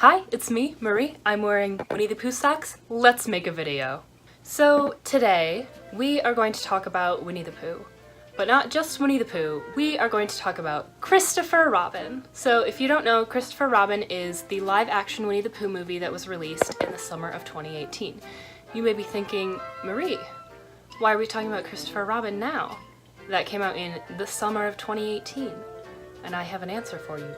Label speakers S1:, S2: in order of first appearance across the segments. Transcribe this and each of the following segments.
S1: Hi, it's me, Marie. I'm wearing Winnie the Pooh socks. Let's make a video. So today, we are going to talk about Winnie the Pooh. But not just Winnie the Pooh, we are going to talk about Christopher Robin. So if you don't know, Christopher Robin is the live-action Winnie the Pooh movie that was released in the summer of 2018. You may be thinking, Marie, why are we talking about Christopher Robin now? That came out in the summer of 2018. And I have an answer for you.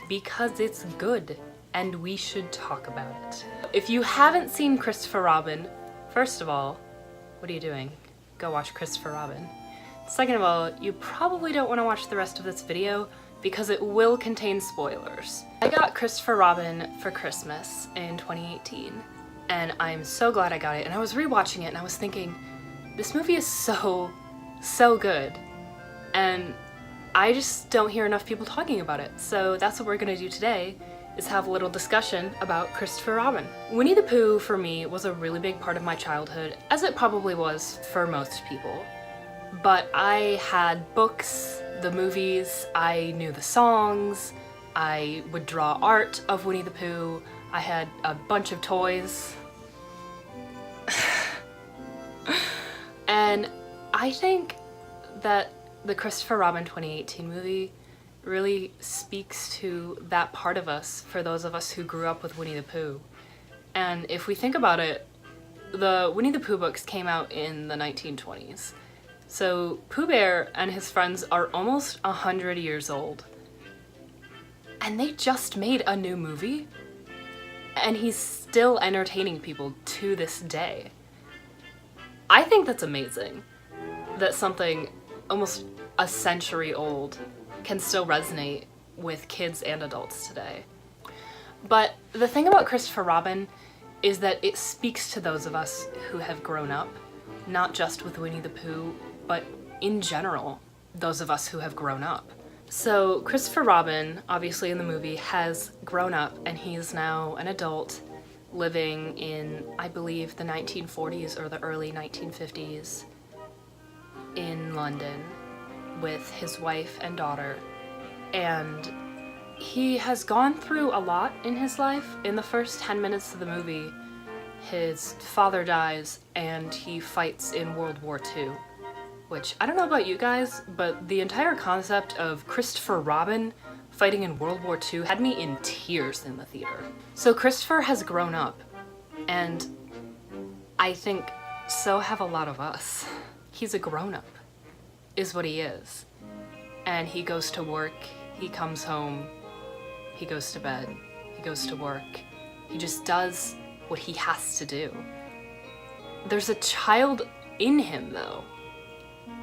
S1: Because it's good. And we should talk about it. If you haven't seen Christopher Robin, first of all, what are you doing? Go watch Christopher Robin. Second of all, you probably don't want to watch the rest of this video because it will contain spoilers. I got Christopher Robin for Christmas in 2018, and I'm so glad I got it. And I was rewatching it and I was thinking, this movie is so good. And I just don't hear enough people talking about it. So that's what we're gonna do today, is have a little discussion about Christopher Robin. Winnie the Pooh, for me, was a really big part of my childhood, as it probably was for most people. But I had books, the movies, I knew the songs, I would draw art of Winnie the Pooh, I had a bunch of toys. And I think that the Christopher Robin 2018 movie really speaks to that part of us, for those of us who grew up with Winnie the Pooh. And if we think about it, the Winnie the Pooh books came out in the 1920s. So Pooh Bear and his friends are almost 100 years old. And they just made a new movie, and he's still entertaining people to this day. I think that's amazing, that something almost a century old can still resonate with kids and adults today. But the thing about Christopher Robin is that it speaks to those of us who have grown up, not just with Winnie the Pooh, but in general, those of us who have grown up. So Christopher Robin, obviously in the movie, has grown up and he's now an adult living in, I believe, the 1940s or the early 1950s in London with his wife and daughter, and he has gone through a lot in his life. In the first 10 minutes of the movie, his father dies and he fights in World War II, which, I don't know about you guys, but the entire concept of Christopher Robin fighting in World War II had me in tears in the theater. So Christopher has grown up, and I think so have a lot of us. He's a grown-up, is what he is. And he goes to work, he comes home, he goes to bed, he goes to work. He just does what he has to do. There's a child in him though,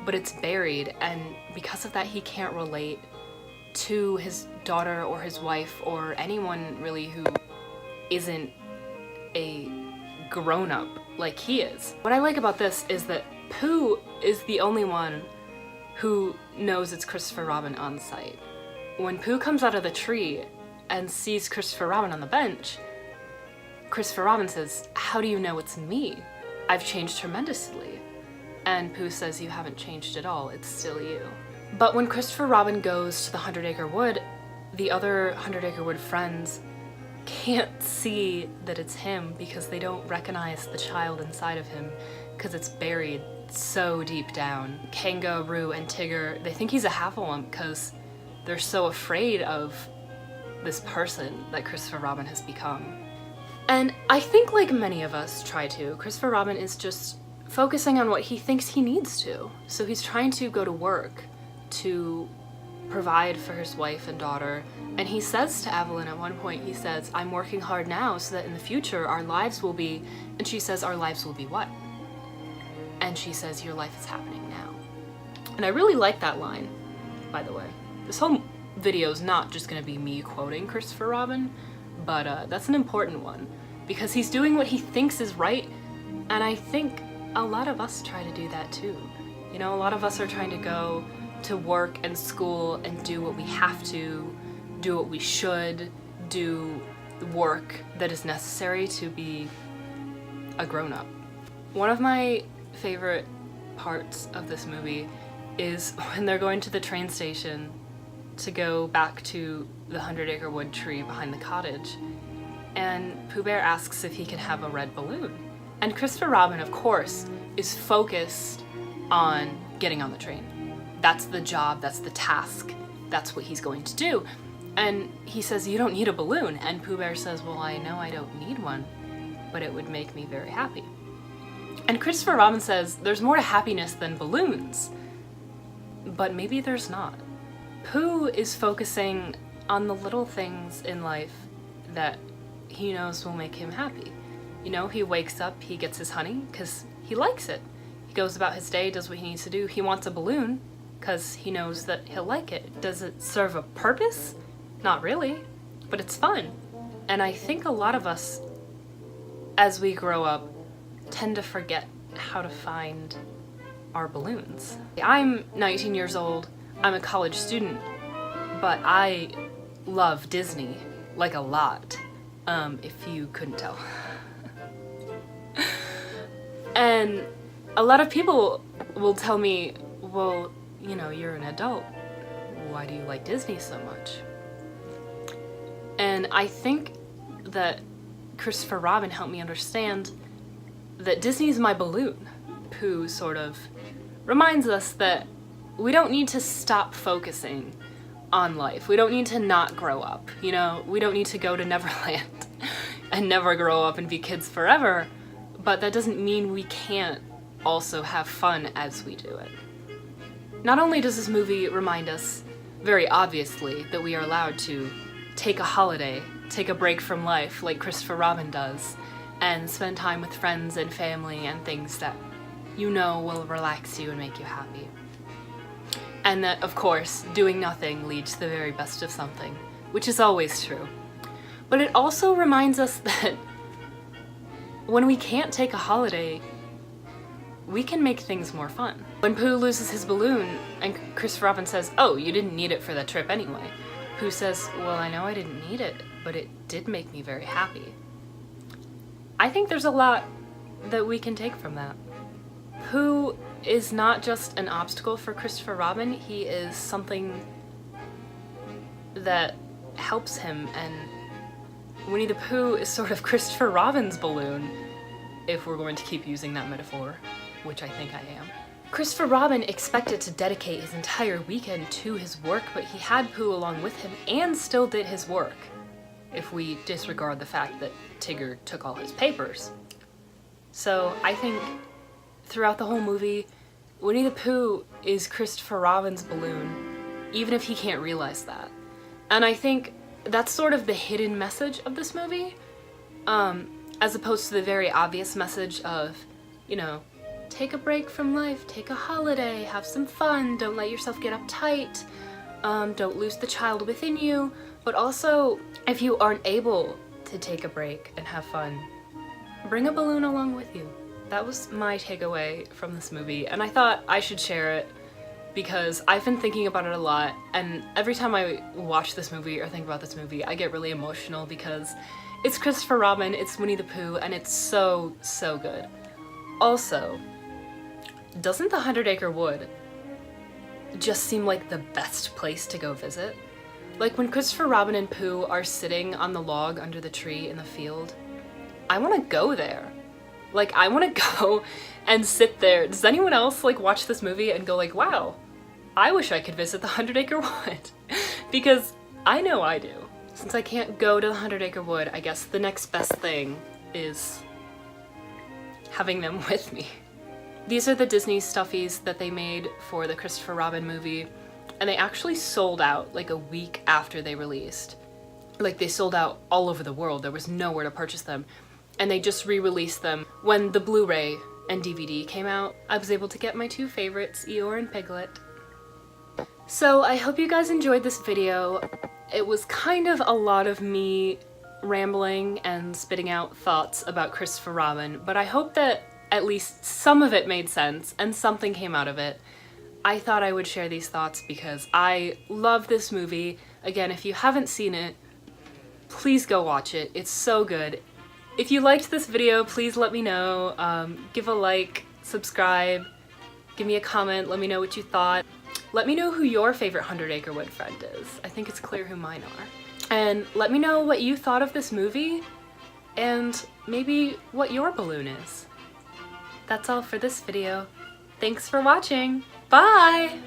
S1: but it's buried, and because of that he can't relate to his daughter or his wife or anyone really who isn't a grown-up like he is. What I like about this is that Pooh is the only one who knows it's Christopher Robin on site. When Pooh comes out of the tree and sees Christopher Robin on the bench, Christopher Robin says, "How do you know it's me? I've changed tremendously." And Pooh says, "You haven't changed at all, it's still you." But when Christopher Robin goes to the 100-Acre Wood, the other 100-Acre Wood friends can't see that it's him because they don't recognize the child inside of him because it's buried so deep down. Kanga, Roo, and Tigger, they think he's a Heffalump because they're so afraid of this person that Christopher Robin has become. And I think, like many of us try to, Christopher Robin is just focusing on what he thinks he needs to. So he's trying to go to work to provide for his wife and daughter, and he says to Evelyn at one point, he says, "I'm working hard now so that in the future our lives will be," and she says, "Our lives will be what?" And she says, "Your life is happening now." And I really like that line, by the way. This whole video is not just gonna be me quoting Christopher Robin, but that's an important one, because he's doing what he thinks is right, and I think a lot of us try to do that too. You know, a lot of us are trying to go to work and school and do what we have to, do what we should, do the work that is necessary to be a grown-up. One of my favorite parts of this movie is when they're going to the train station to go back to the 100-Acre Wood tree behind the cottage, and Pooh Bear asks if he can have a red balloon. And Christopher Robin, of course, is focused on getting on the train. That's the job, that's the task, that's what he's going to do. And he says, "You don't need a balloon." And Pooh Bear says, "Well, I know I don't need one, but it would make me very happy." And Christopher Robin says, "There's more to happiness than balloons." But maybe there's not. Pooh is focusing on the little things in life that he knows will make him happy. You know, he wakes up, he gets his honey because he likes it. He goes about his day, does what he needs to do. He wants a balloon because he knows that he'll like it. Does it serve a purpose? Not really, but it's fun. And I think a lot of us, as we grow up, tend to forget how to find our balloons. I'm 19 years old, I'm a college student, but I love Disney, like a lot, if you couldn't tell. And a lot of people will tell me, "Well, you know, you're an adult. Why do you like Disney so much?" And I think that Christopher Robin helped me understand that Disney's my balloon. Pooh sort of reminds us that we don't need to stop focusing on life. We don't need to not grow up, you know? We don't need to go to Neverland and never grow up and be kids forever, but that doesn't mean we can't also have fun as we do it. Not only does this movie remind us, very obviously, that we are allowed to take a holiday, take a break from life like Christopher Robin does, and spend time with friends and family and things that you know will relax you and make you happy. And that, of course, doing nothing leads to the very best of something, which is always true. But it also reminds us that when we can't take a holiday, we can make things more fun. When Pooh loses his balloon and Christopher Robin says, "Oh, you didn't need it for the trip anyway," Pooh says, "Well, I know I didn't need it, but it did make me very happy." I think there's a lot that we can take from that. Pooh is not just an obstacle for Christopher Robin, he is something that helps him, and Winnie the Pooh is sort of Christopher Robin's balloon, if we're going to keep using that metaphor, which I think I am. Christopher Robin expected to dedicate his entire weekend to his work, but he had Pooh along with him and still did his work, if we disregard the fact that Tigger took all his papers. So I think throughout the whole movie, Winnie the Pooh is Christopher Robin's balloon, even if he can't realize that. And I think that's sort of the hidden message of this movie, as opposed to the very obvious message of, you know, take a break from life, take a holiday, have some fun, don't let yourself get uptight, don't lose the child within you, but also, if you aren't able to take a break and have fun, bring a balloon along with you. That was my takeaway from this movie, and I thought I should share it because I've been thinking about it a lot, and every time I watch this movie or think about this movie, I get really emotional because it's Christopher Robin, it's Winnie the Pooh, and it's so, so good. Also, doesn't the 100-Acre Wood just seem like the best place to go visit? Like when Christopher Robin and Pooh are sitting on the log under the tree in the field, I want to go there. Like, I want to go and sit there. Does anyone else like watch this movie and go like, wow, I wish I could visit the 100-Acre Wood? Because I know I do. Since I can't go to the 100-Acre Wood, I guess the next best thing is having them with me. These are the Disney stuffies that they made for the Christopher Robin movie, and they actually sold out like a week after they released. Like, they sold out all over the world. There was nowhere to purchase them. And they just re-released them when the Blu-ray and DVD came out. I was able to get my two favorites, Eeyore and Piglet. So I hope you guys enjoyed this video. It was kind of a lot of me rambling and spitting out thoughts about Christopher Robin, but I hope that at least some of it made sense and something came out of it. I thought I would share these thoughts because I love this movie. Again, if you haven't seen it, please go watch it. It's so good. If you liked this video, please let me know. Give a like, subscribe, give me a comment, let me know what you thought. Let me know who your favorite 100-Acre Wood friend is. I think it's clear who mine are. And let me know what you thought of this movie. and maybe what your balloon is. That's all for this video. Thanks for watching. Bye!